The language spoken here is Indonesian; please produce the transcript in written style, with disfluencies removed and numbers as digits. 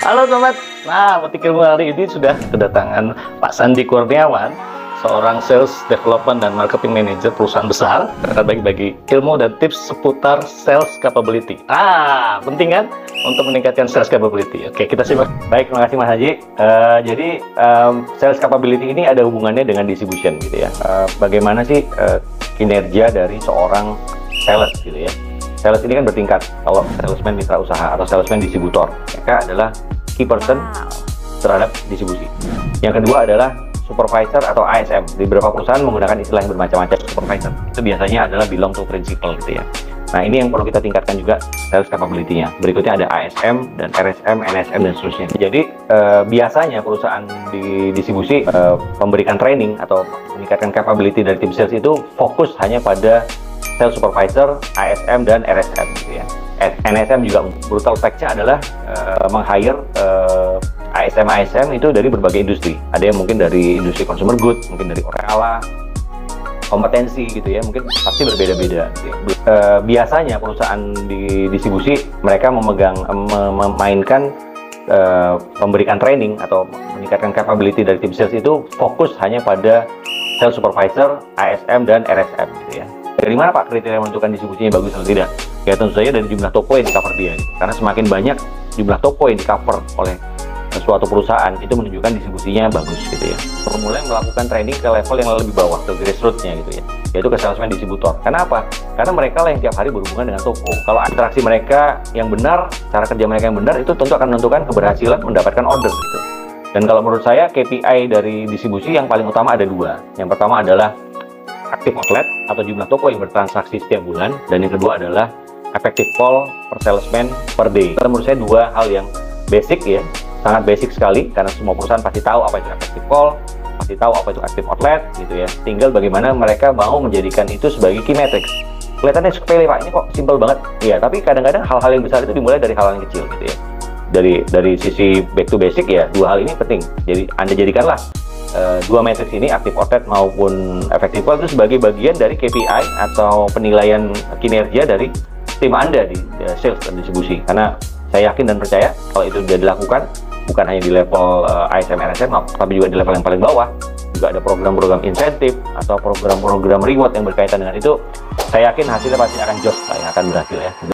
Halo sobat, nah Petik Ilmu hari ini sudah kedatangan Pak Sandi Kurniawan, seorang Sales Development dan Marketing Manager perusahaan besar, akan bagi-bagi ilmu dan tips seputar sales capability. Penting kan untuk meningkatkan sales capability. Oke, kita simak. Baik, terima kasih Mas Haji. Jadi sales capability ini ada hubungannya dengan distribution gitu ya. Bagaimana sih kinerja dari seorang sales gitu ya. Sales ini kan bertingkat. Kalau salesman mitra usaha atau salesman distributor, mereka adalah key person terhadap distribusi. Yang kedua adalah supervisor atau ASM. Di beberapa perusahaan menggunakan istilah yang bermacam-macam. Supervisor itu biasanya adalah belong to principal gitu ya. Nah, ini yang perlu kita tingkatkan juga sales capability-nya. Berikutnya ada ASM dan RSM, NSM dan seterusnya. Jadi biasanya perusahaan di distribusi memberikan training atau meningkatkan capability dari tim sales itu fokus hanya pada sales supervisor, ASM dan RSM gitu ya. NSM juga brutal fact-nya adalah meng-hire ASM itu dari berbagai industri. Ada yang mungkin dari industri consumer good, mungkin dari skala kompetensi gitu ya, mungkin pasti berbeda-beda gitu ya. Biasanya perusahaan di distribusi mereka memainkan memberikan training atau meningkatkan capability dari tim sales itu fokus hanya pada sales supervisor, ASM dan RSM gitu ya. Dari mana Pak kriteria menentukan distribusinya bagus atau tidak? Ya tentu saja dari jumlah toko yang di cover dia. Karena semakin banyak jumlah toko yang di cover oleh suatu perusahaan itu menunjukkan distribusinya bagus gitu ya. Mulai melakukan training ke level yang lebih bawah, ke grassroots-nya gitu ya, yaitu ke salesman distributor. Karena apa? Karena mereka lah yang tiap hari berhubungan dengan toko. Kalau interaksi mereka yang benar, cara kerja mereka yang benar, itu tentu akan menentukan keberhasilan mendapatkan order gitu. Dan kalau menurut saya KPI dari distribusi yang paling utama ada dua. Yang pertama adalah active outlet atau jumlah toko yang bertransaksi setiap bulan, dan yang kedua adalah effective call per salesman per day. Menurut saya dua hal yang basic ya, sangat basic sekali, karena semua perusahaan pasti tahu apa itu effective call, pasti tahu apa itu active outlet gitu ya. Tinggal bagaimana mereka mau menjadikan itu sebagai key metrics. Kelihatannya sepele Pak, ini kok simple banget. Iya, tapi kadang-kadang hal-hal yang besar itu dimulai dari hal yang kecil gitu ya. Dari sisi back to basic ya, dua hal ini penting. Jadi Anda jadikanlah dua matriks ini, active outlet maupun effective call, itu sebagai bagian dari KPI atau penilaian kinerja dari tim Anda di sales dan distribusi. Karena saya yakin dan percaya kalau itu sudah dilakukan, bukan hanya di level ASM, RSM, tapi juga di level yang paling bawah, juga ada program-program insentif atau program-program reward yang berkaitan dengan itu, saya yakin hasilnya pasti akan jos, akan berhasil ya.